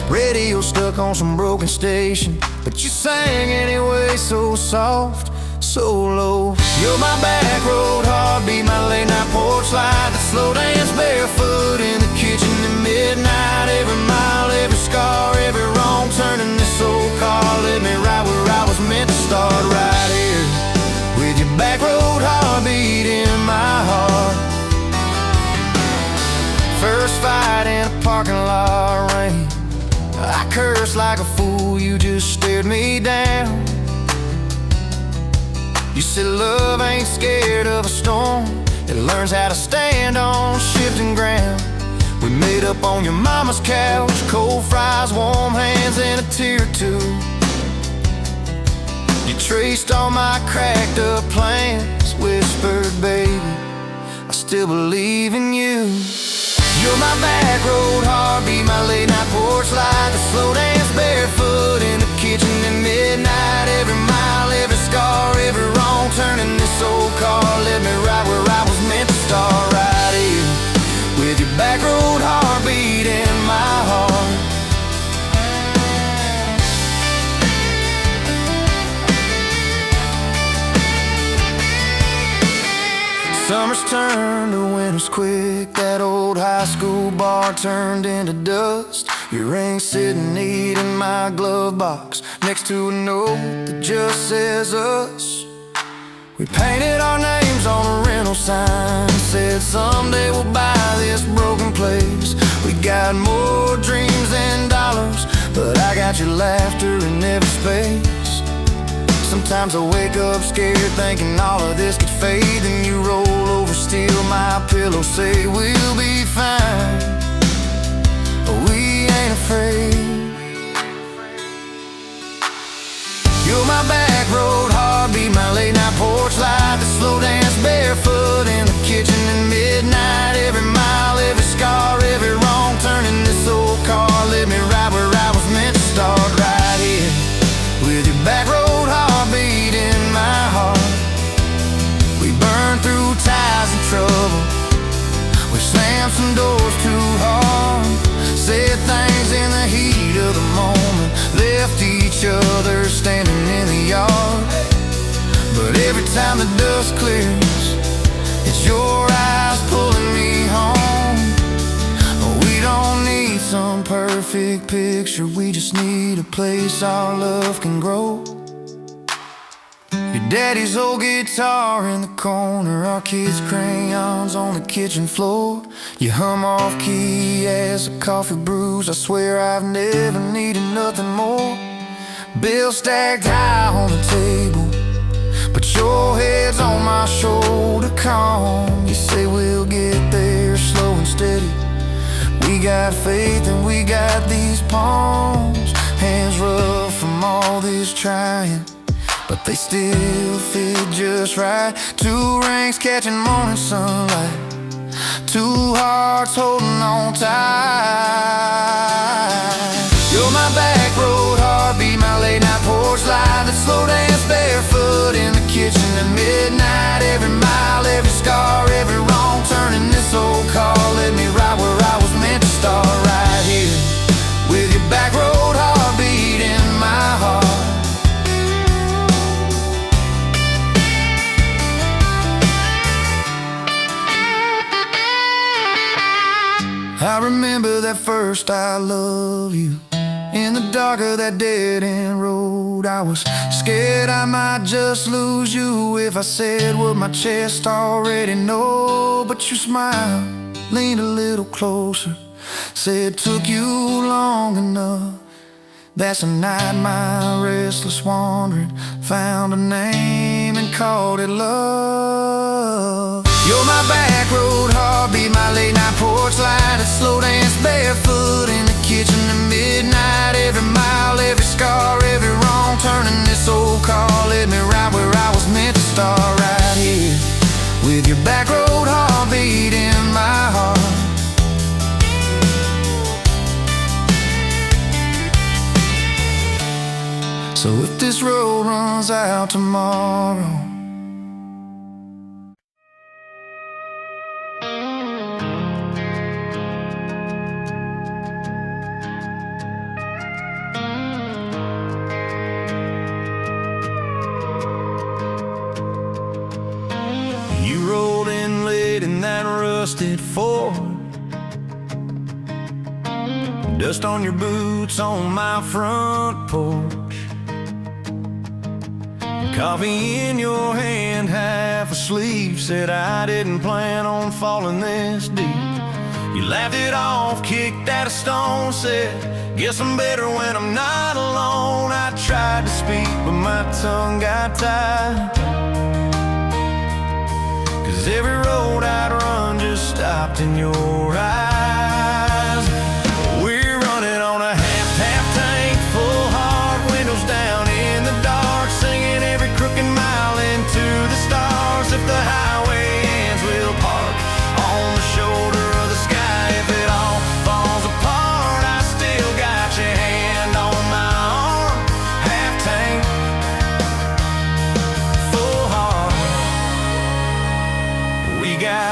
Speaker 1: radio stuck on some broken station, but you sang anyway, so soft, so low. You're my back road heartbeat, my late night porch light, that slow dance barefoot in the kitchen at midnight. Every mile, every scar, every wrong turn in this old car led me right where I was meant to start, right here with your back road heartbeat in my heart. First fight in a parking lot rain, I cursed like a fool, you just stared me down. You said love ain't scared of a storm, it learns how to stand on shifting ground. We made up on your mama's couch, cold fries, warm hands, and a tear or two. You traced all my cracked up plans, whispered, baby, still believe in you. You're my back road heartbeat, my late night porch light, the slow dance barefoot in the kitchen at midnight. Every mile, every scar, every wrong turn in this old car led me right where I was meant to start, right here with your back road heartbeat in my heart. Summers turned to winters quick. That old high school bar turned into dust. Your ring sitting neat in my glove box next to a note that just says us. We painted our names on a rental sign, said someday we'll buy this broken place. We got more dreams than dollars, but I got your laughter in every space. Sometimes I wake up scared thinking all of this could fade. Then you roll over, steal my pillow, say we'll be fine, but we ain't afraid. You're my back road heartbeat, my late night porch light, the slow dance barefoot in the kitchen at midnight. Every mile, every scar, every wrong turn in this old car led me right where I was meant to start, right here with your back road heartbeat in my heart. We burned through ties and trouble, we slammed some doors too hard, said things in the heat of the moment, left each other standing in the yard. But every time the dust clears, it's your eyes pulling me home. We don't need some perfect picture, we just need a place our love can grow. Your daddy's old guitar in the corner, our kids' crayons on the kitchen floor. You hum off key as the coffee brews, I swear I've never needed nothing more. Bills stacked high on the table, but your head's on my shoulder, calm. You say we'll get there slow and steady. We got faith and we got these palms, hands rough from all this trying, but they still fit just right. Two rings catching morning sunlight, two hearts holding on tight. You're my back road heartbeat, my late night porch light, that slow dance barefoot in the kitchen at midnight. Every mile, every scar, every wrong turn in this old car led me right where I was meant to start, right here with your back road heartbeat in my heart. I remember that first I love you in the dark of that dead-end road. I was scared I might just lose you if I said what my chest already know. But you smiled, leaned a little closer, said it took you long enough. That's the night my restless wandering found a name and called it love. You're my back road heartbeat, my late night porch light, a slow dance barefoot in the kitchen at midnight. Every mile, every scar, every wrong turn in this old car led me right where I was meant to start, right here with your back road heartbeat in my heart. So if this road runs out tomorrow, you rolled in late in that rusted Ford, dust on your boots on my front porch, coffee in your hand, half asleep, said I didn't plan on falling this deep. You laughed it off, kicked at a stone, said, guess I'm better when I'm not alone. I tried to speak, but my tongue got tied, 'cause every road I'd run just stopped in your eyes. We're running on a half tank, full heart, windows down in the dark, singing every crooked mile into the stars. If the highway ends, we'll park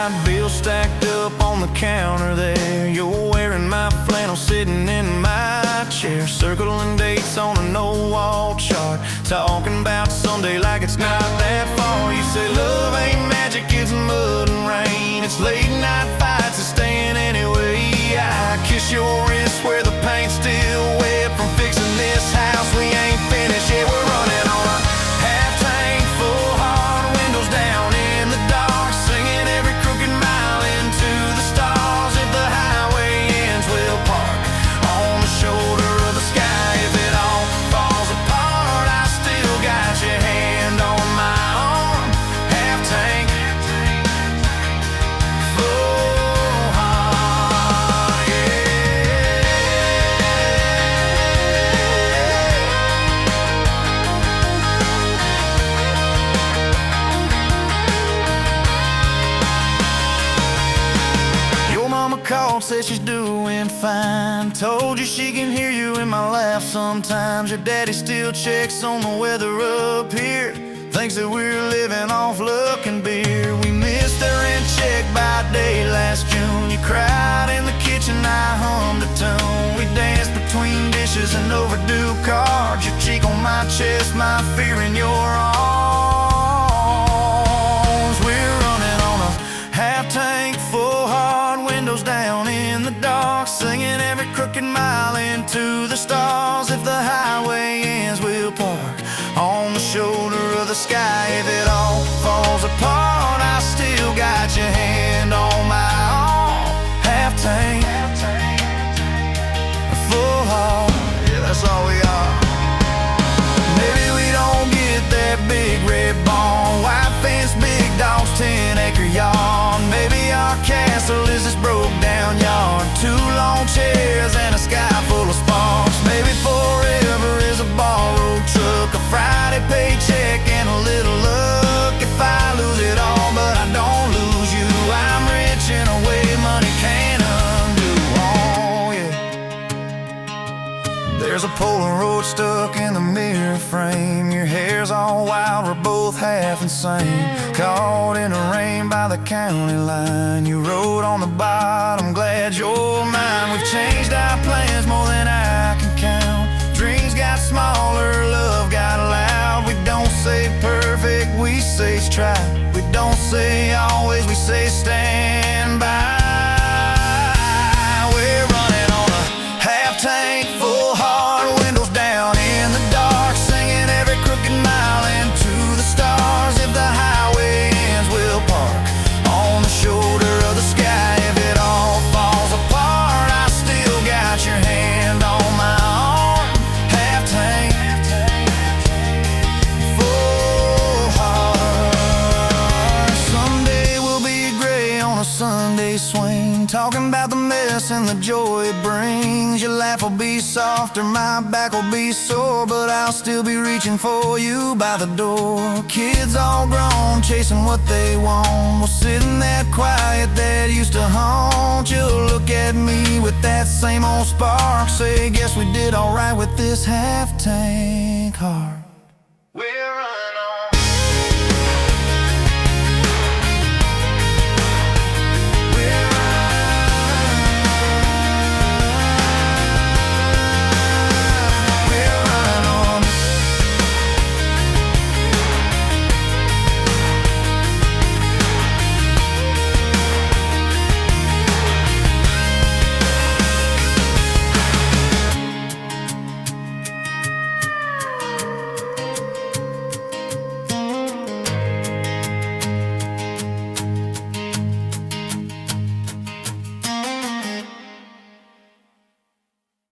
Speaker 1: light bill stacked up on the counter there. You're wearing my flannel, sitting in my chair, circling dates on a no-wall chart, talking about Sunday like it's not that far. You say love ain't magic, it's mud and rain, it's late night fights and staying anyway. I kiss your wrist where the paint's still wet from fixing this house. We ain't finished yet. We're running on a half tank full, hard windows down in the dark, singing every crooked mile into the stars. If the highway ends, we'll park on the shoulder of the sky. If it all falls apart, I still got your hand on my arm. Half tank full heart, yeah. Your mama called, said she's doing fine, told you she can hear you in my laugh sometimes. Your daddy still checks on the weather up here, thinks that we're living off luck and beer. We missed our rent check by day last June. You cried in the kitchen, I hummed a tune. We danced between dishes and overdue cards, your cheek on my chest, my fear in your arms. We're running on a half tank full, hard windows down in the dark, singing every crooked mile into the stars. If the highway ends, we'll park on the shoulder of the sky. If it all falls apart, I still got your hand on my arm. Half tank full heart, yeah, that's all we are. Maybe we don't get that big red barn, white fence, big dogs, 10-acre yard. Maybe our castle is this broke down yard, 2 long chairs and a sky full of sparks. Maybe forever is a borrowed truck, a Friday paycheck and a little luck. If I lose it all but I don't lose you, I'm rich in a way money can't undo. Oh yeah. There's a Polaroid stuck in the mirror frame, your hair's all wild, we're both half insane. Caught in the rain by the county line, you wrote on the bottom, glad you're mine. We've changed our plans more than I can count, dreams got smaller, love got loud. We don't say perfect, we say strive. We don't say always, we say stand by. We're running on a half tank full, hard windows down in the dark, singing every crooked mile into the stars. If the highway ends, we'll park on the shoulder of the sky. If it all falls apart, I still got your hand on my arm. Half tank full heart. Someday we'll be gray on a Sunday swing, talking about the mess and the joy it brings. Your laugh will be softer, my back will be sore, but I'll still be reaching for you by the door. Kids all grown, chasing what they want, we'll sit in that quiet that used to haunt. You'll look at me with that same old spark, say, guess we did alright with this half tank heart.